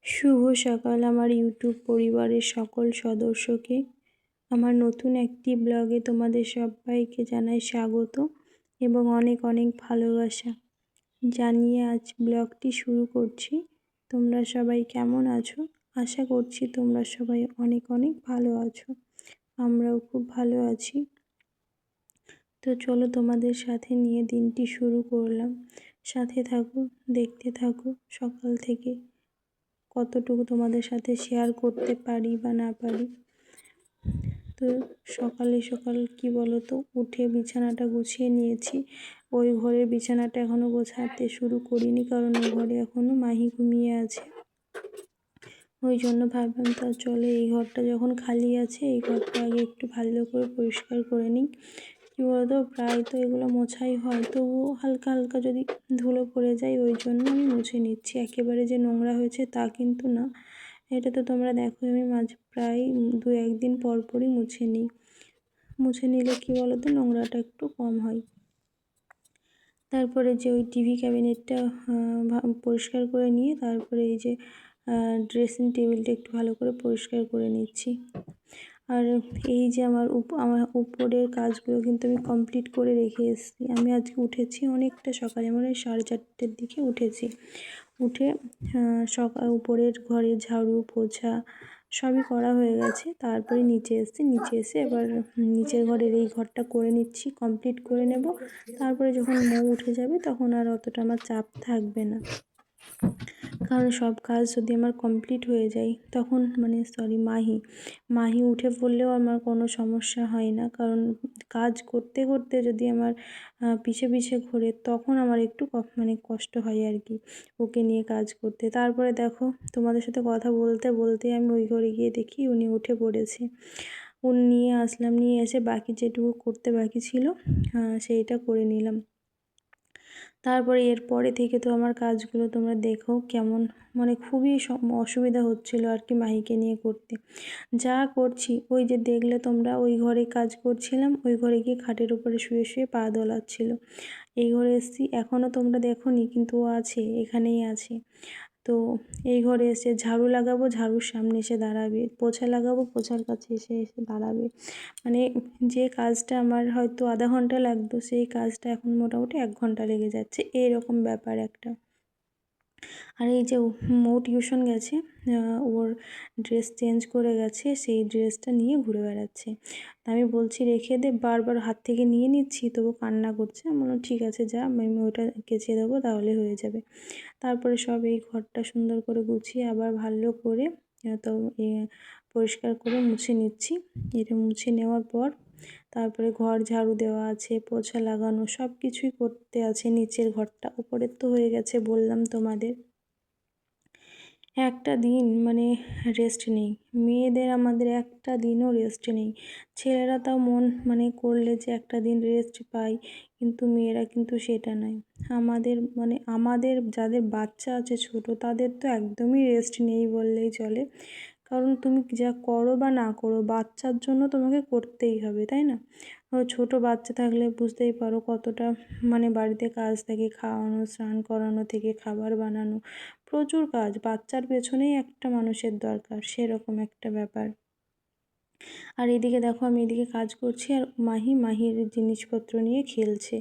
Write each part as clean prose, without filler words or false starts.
শুভ সকাল আমার ইউটিউব পরিবারের সকল সদস্যকে। আমার নতুন একটি ব্লগে তোমাদের সবাইকে জানাই স্বাগত এবং অনেক অনেক ভালোবাসা জানিয়ে আজ ব্লগটি শুরু করছি। তোমরা সবাই কেমন আছো? আশা করছি তোমরা সবাই অনেক অনেক ভালো আছো। আমরাও খুব ভালো আছি। তো চলো তোমাদের সাথে নিয়ে দিনটি শুরু করলাম। সাথে থাকো, দেখতে থাকো সকাল থেকে কতটুকু তোমাদের সাথে শেয়ার করতে পারি বা না পারি। তো সকাল কি বলো তো, উঠে বিছানাটা গুছিয়ে নিয়েছি। ওই ঘরের বিছানাটা এখনও গোছাতে শুরু করিনি, কারণ ওই ঘরে এখনও মাহি ঘুমিয়ে আছে। ওই জন্য ভাবলাম তা চলো এই ঘরটা যখন খালি আছে এই ঘরটা আগে একটু ভালো করে পরিষ্কার করে নিই। কী বলতো, প্রায় তো এগুলো মোছাই হয়, তবুও হালকা হালকা যদি ধুলো পড়ে যায় ওই জন্য আমি মুছে নিচ্ছি। একেবারে যে নোংরা হয়েছে তা কিন্তু না। এটা তো তোমরা দেখো আমি প্রায় 2-1 দিন পর পরই মুছে নিই। মুছে নিলে কী বলো তো, নোংরাটা একটু কম হয়। তারপরে যে ওই টিভি ক্যাবিনেটটা পরিষ্কার করে নিয়ে তারপরে এই যে ড্রেসিং টেবিলটা একটু ভালো করে পরিষ্কার করে নিচ্ছি। আর এই যে আমার উপরের কাজগুলো কিন্তু আমি কমপ্লিট করে রেখে এসেছি। আমি আজকে উঠেছি অনেকটা সকালে, মানে 4:30টার দিকে উঠেছি। উঠে উপরের ঘরে ঝাড়ু পোছা সবই করা হয়ে গেছে। তারপরে নিচে এসেছি, নিচে এসে এবার নিচের ঘরের এই ঘরটা করে নিচ্ছি, কমপ্লিট করে নেব। তারপরে যখন মৌ উঠে যাবে তখন আর অতটা আমার চাপ থাকবে না, কারণ সব কাজ যদি আমার কমপ্লিট হয়ে যায় তখন মাহি উঠে পড়লেও আমার কোনো সমস্যা হয় না। কারণ কাজ করতে করতে যদি আমার পিছে পিছে ঘোরে তখন আমার একটু কষ্ট হয় আর কি, ওকে নিয়ে কাজ করতে। তারপরে দেখো তোমাদের সাথে কথা বলতে বলতে আমি ওই ঘরে গিয়ে দেখি উনি উঠে পড়েছে। উনি নিয়ে আসলাম, নিয়ে এসে বাকি যেটুকু করতে বাকি ছিল সেইটা করে নিলাম। তারপরে এরপরে থেকে তো আমার কাজগুলো তোমরা দেখো কেমন, খুবই অসুবিধা হচ্ছিলো আর কি মাহিকে নিয়ে করতে। যা করছি ওই যে দেখলে তোমরা, ওই ঘরে কাজ করছিলাম, ওই ঘরে গিয়ে খাটের উপরে শুয়ে শুয়ে পা দোলাচ্ছিল। এই ঘরে এসেছি, এখনও তোমরা দেখোনি কিন্তু ও আছে, এখানেই আছে। তো এই ঘরে এসে ঝাড়ু লাগাবো, ঝাড়ুর সামনে এসে দাঁড়াবে, পোছা লাগাবো, পোছার কাছে এসে এসে দাঁড়াবে। যে কাজটা আমার হয়তো আধা ঘন্টা লাগতো সেই কাজটা এখন মোটামুটি 1 ঘন্টা লেগে যাচ্ছে, এরকম ব্যাপার একটা। আর এই যে মৌ টিউশন গেছে, ওর ড্রেস চেঞ্জ করে গেছে, সেই ড্রেসটা নিয়ে ঘুরে বেড়াচ্ছে। আমি বলছি রেখে দে, বারবার হাত থেকে নিয়ে নিচ্ছি তবু কান্না করছে। আমি বললাম ঠিক আছে যা, আমি ওটা কেচে দেবো তাহলে হয়ে যাবে। তারপরে সব এই ঘরটা সুন্দর করে গুছিয়ে আবার ভালো করে তো পরিষ্কার করে মুছে নিচ্ছি। এটা মুছে নেওয়ার পর তারপরে ঘর ঝাড়ু দেওয়া আছে, পোছা লাগানো সব কিছুই করতে আছে। নিচের ঘরটা, উপরের তো হয়ে গেছে বললাম তোমাদের। একটা দিন রেস্ট নেই মেয়েদের, আমাদের একটা দিনও রেস্ট নেই। ছেলেরা তাও মন করলে যে একটা দিন রেস্ট পাই, কিন্তু মেয়েরা কিন্তু সেটা নয়। আমাদের যাদের বাচ্চা আছে ছোট, তাদের তো একদমই রেস্ট নেই বললেই চলে। কারণ তুমি যা করো বা না করো বাচ্চার জন্য তোমাকে করতেই হবে, তাই না? ছোট বাচ্চা থাকলে বুঝতেই পারো কতটা বাড়িতে কাজ থাকে, খাওয়ানো স্নান করানো থেকে খাবার বানানো, প্রচুর কাজ। বাচ্চার পেছনেই একটা মানুষের দরকার, সেরকম একটা ব্যাপার। আর এদিকে দেখো আমি এদিকে কাজ করছি আর মাহির জিনিসপত্র নিয়ে খেলছে।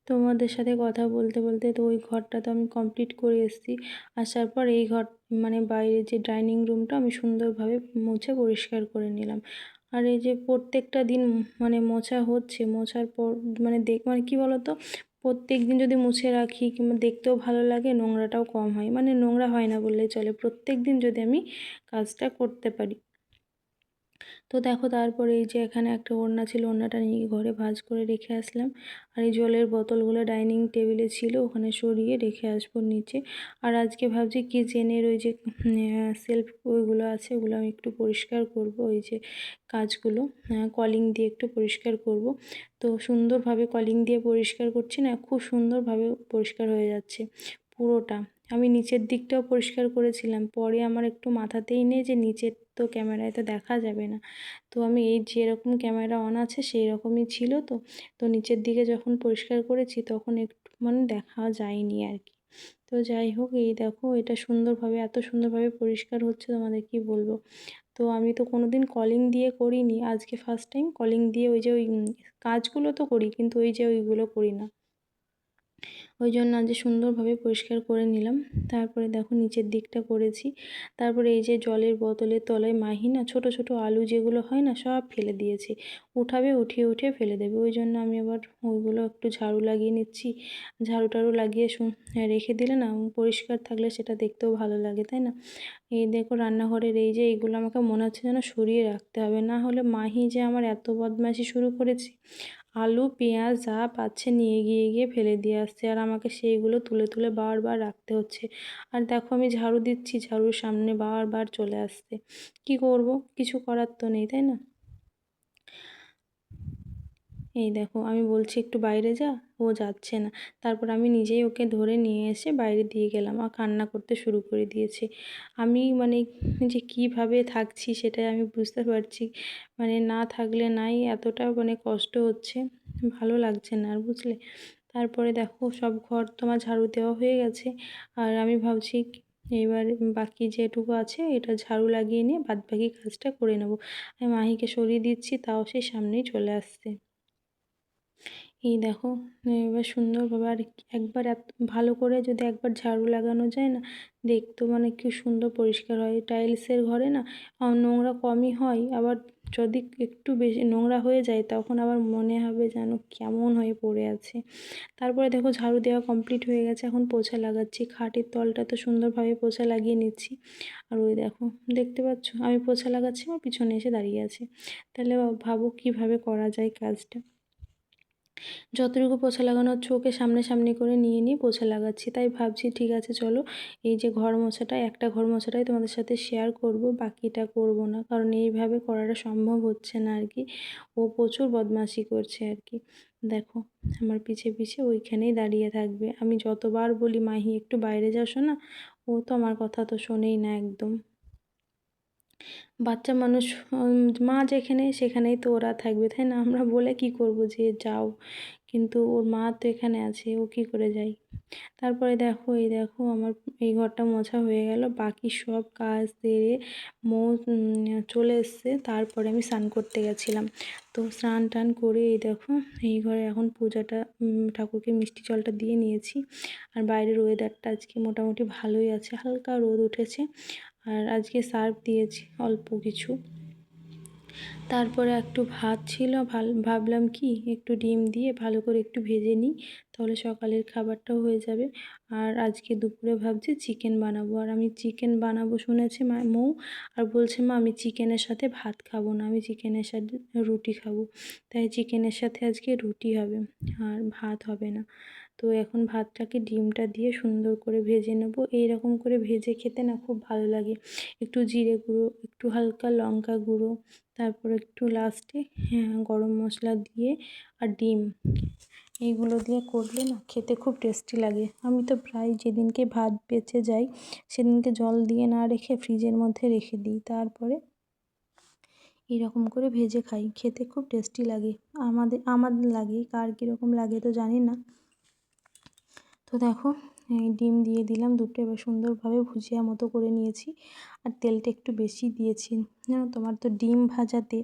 তোমাদের সাথে কথা বলতে বলতে তো ওই ঘরটা তো আমি কমপ্লিট করে এসেছি। আসার পর এই ঘর বাইরে যে ডাইনিং রুমটা আমি সুন্দরভাবে মুছে পরিষ্কার করে নিলাম। আর এই যে প্রত্যেকটা দিন মোছা হচ্ছে, মোছার পর কী বলো তো, প্রত্যেক দিন যদি মুছে রাখি কিংবা দেখতেও ভালো লাগে, নোংরাটাও কম হয়, নোংরা হয় না বললেই চলে প্রত্যেক দিন যদি আমি কাজটা করতে পারি। তো দেখো তারপরে এই যে এখানে একটা ওড়না ছিল, ওড়নাটা নিয়ে ঘরে ভাঁজ করে রেখে আসলাম। আর এই জলের বোতলগুলো ডাইনিং টেবিলে ছিল, ওখানে সরিয়ে রেখে আসবো নিচে। আর আজকে ভাবছি কিচেনের ওই যে সেলফ ওইগুলো আছে ওগুলো আমি একটু পরিষ্কার করব। ওই যে কাজগুলো কলিং দিয়ে একটু পরিষ্কার করব। তো সুন্দরভাবে কলিং দিয়ে পরিষ্কার করছি না, খুব সুন্দরভাবে পরিষ্কার হয়ে যাচ্ছে পুরোটা। আমি নিচের দিকটাও পরিষ্কার করেছিলাম, পরে আমার একটু মাথাতেই নেই যে নিচের তো ক্যামেরায় তো দেখা যাবে না। তো আমি এই যেরকম ক্যামেরা অন আছে সেই রকমই ছিল তো। তো নিচের দিকে যখন পরিষ্কার করেছি তখন একটু মানে দেখা যায়নি আর কি। তো যাই হোক, এই দেখো এটা সুন্দরভাবে, এত সুন্দরভাবে পরিষ্কার হচ্ছে তোমাদের কি বলবো। তো আমি তো কোনোদিন কলিং দিয়ে করিনি, আজকে ফার্স্ট টাইম কলিং দিয়ে ওই যে ওই কাজগুলো তো করি, কিন্তু ওই যে ওইগুলো করি না। ওই জন্য আজ সুন্দরভাবে পরিষ্কার করে নিলাম। তারপরে দেখো নিচের দিকটা করেছি। তারপরে এই যে জলের বোতলের তলায় মাহি না ছোটো ছোটো আলু যেগুলো হয় না সব ফেলে দিয়েছে। উঠাবে, উঠিয়ে উঠিয়ে ফেলে দেবে। ওই জন্য আমি আবার ওইগুলো একটু ঝাড়ু লাগিয়ে নিচ্ছি। ঝাড়ু টাড়ু লাগিয়ে রেখে দিলে না পরিষ্কার থাকলে সেটা দেখতেও ভালো লাগে, তাই না? এই দেখো রান্নাঘরের এই যে এইগুলো আমাকে মনে হচ্ছে যেন সরিয়ে রাখতে হবে, না হলে মাহি যে আমার এত বদমাইশি শুরু করেছে। আলু পেঁয়াজ যা পাচ্ছে নিয়ে গিয়ে ফেলে দিয়ে আসছে, আর আমাকে সেইগুলো তুলে তুলে বারবার রাখতে হচ্ছে। আর দেখো আমি ঝাড়ু দিচ্ছি, ঝাড়ুর সামনে বারবার চলে আসছে। কি করব, কিছু করার তো নেই, তাই না? এই দেখো আমি বলছি একটু বাইরে যা, ও যাচ্ছে না। তারপর আমি নিজেই ওকে ধরে নিয়ে এসে বাইরে দিয়ে গেলাম, আর কান্না করতে শুরু করে দিয়েছে। আমি মানে যে কীভাবে থাকছি সেটাই আমি বুঝতে পারছি। মানে না থাকলে নাই, এতটা মানে কষ্ট হচ্ছে, ভালো লাগছে না আর, বুঝলে। তারপরে দেখো সব ঘর তোমার ঝাড়ু দেওয়া হয়ে গেছে। আর আমি ভাবছি এবার বাকি যেটুকু আছে এটা ঝাড়ু লাগিয়ে নিয়ে বাদবাকি কাজটা করে নেব। আমি মাহিকে সরিয়ে দিচ্ছি, তাও সে সামনেই চলে আসছে। এই দেখো এবার সুন্দরভাবে আর একবার এত ভালো করে যদি একবার ঝাড়ু লাগানো যায় না, দেখতেও মানে কি সুন্দর পরিষ্কার হয়। টাইলসের ঘরে না নোংরা কমই হয়, আবার যদি একটু বেশি নোংরা হয়ে যায় তখন আবার মনে হবে যেন কেমন হয়ে পড়ে আছে। তারপরে দেখো ঝাড়ু দেওয়া কমপ্লিট হয়ে গেছে, এখন পোছা লাগাচ্ছি। খাটের তলটা তো সুন্দরভাবে পোছা লাগিয়ে নিচ্ছি। আর ওই দেখো দেখতে পাচ্ছ আমি পোছা লাগাচ্ছি, আমার পিছনে এসে দাঁড়িয়ে আছে। তাহলে ভাবো কীভাবে করা যায় কাজটা। যতটুকু পোছা লাগানো হচ্ছে ওকে সামনাসামনি করে নিয়ে পোছা লাগাচ্ছি। তাই ভাবছি ঠিক আছে চলো, এই যে ঘর মোছাটা, একটা ঘর মোছাটাই তোমাদের সাথে শেয়ার করব, বাকিটা করব না, কারণ এইভাবে করাটা সম্ভব হচ্ছে না আর কি। ও প্রচুর বদমাশি করছে আর কি। দেখো আমার পিছে পিছে ওইখানেই দাঁড়িয়ে থাকবে, আমি যতবার বলি মাহি একটু বাইরে যাও শোনা, ও তো আমার কথা তো শোনেই না একদম। বাচ্চা মানুষ, মা যেখানে সেখানেই তো ওরা থাকবে, তাই না? আমরা বলে কি করব যে যাও, কিন্তু ওর মা তো এখানে আছে, ও কী করে যায়। তারপরে দেখো এই দেখো আমার এই ঘরটা মোছা হয়ে গেল, বাকি সব কাজ সেরে চলে এসছে। তারপরে আমি স্নান করতে গেছিলাম। তো স্নান টান করে এই দেখো এই ঘরে এখন পূজাটা, ঠাকুরকে মিষ্টি জলটা দিয়ে নিয়েছি। আর বাইরের ওয়েদারটা আজকে মোটামুটি ভালোই আছে, হালকা রোদ উঠেছে। আর আজকে সার্ফ দিয়েছি অল্প কিছু। তারপরে একটু ভাত ছিল, ভাবলাম কি একটু ডিম দিয়ে ভালো করে একটু ভেজে নিই, তাহলে সকালের খাবারটাও হয়ে যাবে। আর আজকে দুপুরে ভাবছি চিকেন বানাবো, আর আমি চিকেন বানাবো শুনেছি মৌ, আর বলছে মা আমি চিকেনের সাথে ভাত খাবো না, আমি চিকেনের সাথে রুটি খাবো। তাই চিকেনের সাথে আজকে রুটি হবে, আর ভাত হবে না। তো এখন ভাতটাকে ডিমটা দিয়ে সুন্দর করে ভেজে নেব। এইরকম করে ভেজে খেতে না খুব ভালো লাগে। একটু জিরে গুঁড়ো, একটু হালকা লঙ্কা গুঁড়ো, তারপর একটু লাস্টে গরম মশলা দিয়ে আর ডিম, এইগুলো দিয়ে করলে না খেতে খুব টেস্টি লাগে। আমি তো প্রায় যেদিনকে ভাত বেঁচে যায় সেদিনকে জল দিয়ে না রেখে ফ্রিজের মধ্যে রেখে দিই, তারপরে এরকম করে ভেজে খাই, খেতে খুব টেস্টি লাগে। আমার লাগে, কার কীরকম লাগে তো জানি না। তো দেখো ডিম দিয়ে দিলাম দুটো, এবার সুন্দরভাবে ভুজিয়া মতো করে নিয়েছি। আর তেলটা একটু বেশি দিয়েছি, জানো তোমার তো ডিম ভাজাতে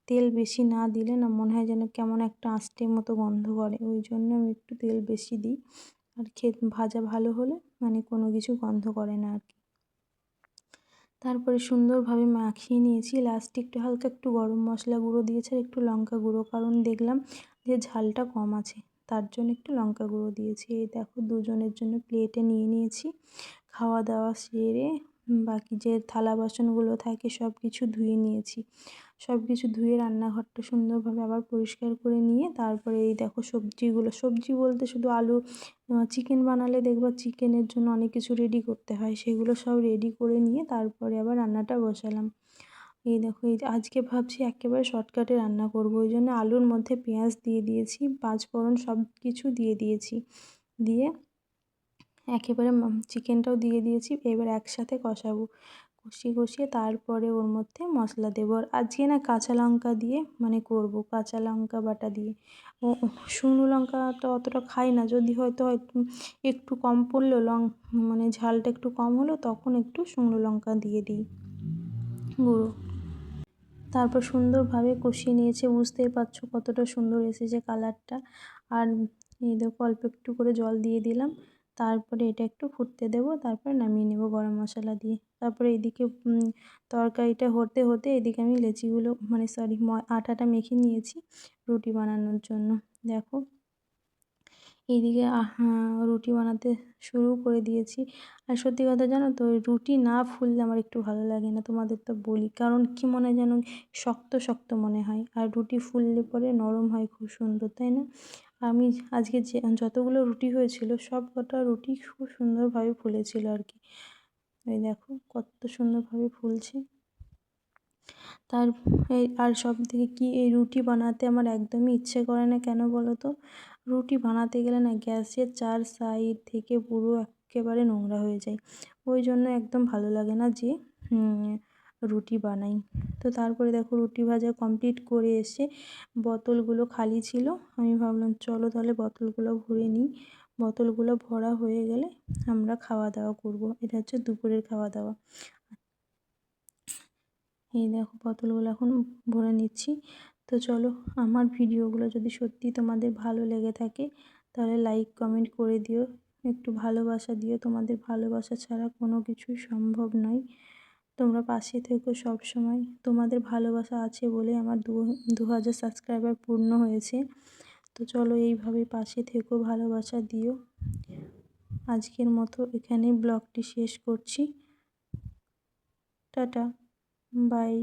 তেল বেশি না দিলে না মনে হয় যেন কেমন একটা আঁশটে মতো গন্ধ করে, ওই জন্য আমি একটু তেল বেশি দিই। আর ভাজা ভালো হলে মানে কোনো কিছু গন্ধ করে না আর কি। তারপরে সুন্দরভাবে মাখিয়ে নিয়েছি, লাস্টে একটু হালকা একটু গরম মশলা গুঁড়ো দিয়েছি আর একটু লঙ্কা গুঁড়ো, কারণ দেখলাম যে ঝালটা কম আছে, তার জন্য একটু লঙ্কা গুঁড়ো দিয়েছি। এই দেখো দুজনের জন্য প্লেটে নিয়ে নিয়েছি। খাওয়া দাওয়া সেরে বাকি যে থালা বাসনগুলো থাকে সব কিছু ধুয়ে নিয়েছি। সব কিছু ধুয়ে রান্নাঘরটা সুন্দরভাবে আবার পরিষ্কার করে নিয়ে তারপরে এই দেখো সবজি বলতে শুধু আলু, চিকেন বানালে দেখবা চিকেনের জন্য অনেক কিছু রেডি করতে হয়, সেগুলো সব রেডি করে নিয়ে তারপরে আবার রান্নাটা বসালাম। এই দেখো এই আজকে ভাবছি একেবারে শর্টকাটে রান্না করব, ওই জন্য আলুর মধ্যে পেঁয়াজ দিয়ে দিয়েছি, পাঁচফোড়ন সব কিছু দিয়ে দিয়েছি, দিয়ে একেবারে চিকেনটাও দিয়ে দিয়েছি, এবার একসাথে কষাবো। কষিয়ে তারপরে ওর মধ্যে মশলা দেবো। আর আজকে না কাঁচা লঙ্কা দিয়ে মানে করবো, কাঁচা লঙ্কা বাটা দিয়ে। ও শুকনো লঙ্কা তো অতটা খাই না, যদি হয়তো একটু কম পড়লো মানে ঝালটা একটু কম হলো তখন একটু শুকনো লঙ্কা দিয়ে দিই গুঁড়ো। তারপর সুন্দরভাবে কষিয়ে নিয়েছে, বুঝতেই পারছো কতটা সুন্দর এসেছে কালারটা। আর এই দেখো অল্প একটু করে জল দিয়ে দিলাম, তারপরে এটা একটু ফুটতে দেবো, তারপরে নামিয়ে নেব গরম মশলা দিয়ে। তারপরে এদিকে তরকারিটা হতে হতে এদিকে আমি লেচিগুলো মানে সরি আটাটা মেখে নিয়েছি রুটি বানানোর জন্য। দেখো এইদিকে রুটি বানাতে শুরু করে দিয়েছি। আর সত্যি কথা জানো তো, রুটি না ফুললে আমার একটু ভালো লাগে না, তোমাদের তো বলি। কারণ কি মনে হয় যেন শক্ত শক্ত মনে হয়, আর রুটি ফুললে পরে নরম হয় খুব সুন্দর, তাই না? আমি আজকে যতগুলো রুটি হয়েছিল সব কটা রুটি খুব সুন্দরভাবে ফুলেছিল আর কি। এই দেখো কত সুন্দরভাবে ফুলছে। আর সবথেকে কি, এই রুটি বানাতে আমার একদমই ইচ্ছে করে না, কেন বলো তো? রুটি বানাতে গেলে না গ্যাসের চার সাইড থেকে পুরো একেবারে নোংরা হয়ে যায়, ওই জন্য একদম ভালো লাগে না যে রুটি বানাই। তো তারপরে দেখো রুটি ভাজা কমপ্লিট করে এসে বোতলগুলো খালি ছিল, আমি ভাবলাম চলো তাহলে বোতলগুলো ভরে নিই। বোতলগুলো ভরা হয়ে গেলে আমরা খাওয়া দাওয়া করব। এটা হচ্ছে দুপুরের খাওয়া দাওয়া। এই দেখো বোতলগুলো এখন ভরে নিচ্ছি। তো চলো, আমার ভিডিওগুলো যদি সত্যি তোমাদের ভালো লেগে থাকে তাহলে লাইক কমেন্ট করে দিও, একটু ভালোবাসা দিও। তোমাদের ভালোবাসা ছাড়া কোনো কিছুই সম্ভব নয়। তোমরা পাশে থেকো সব সময়, তোমাদের ভালোবাসা আছে বলে আমার 2000 সাবস্ক্রাইবার পূর্ণ হয়েছে। তো চলো এইভাবে পাশে থেকো, ভালোবাসা দিও। আজকের মতো এখানেই ব্লগটি শেষ করছি। Tata, by.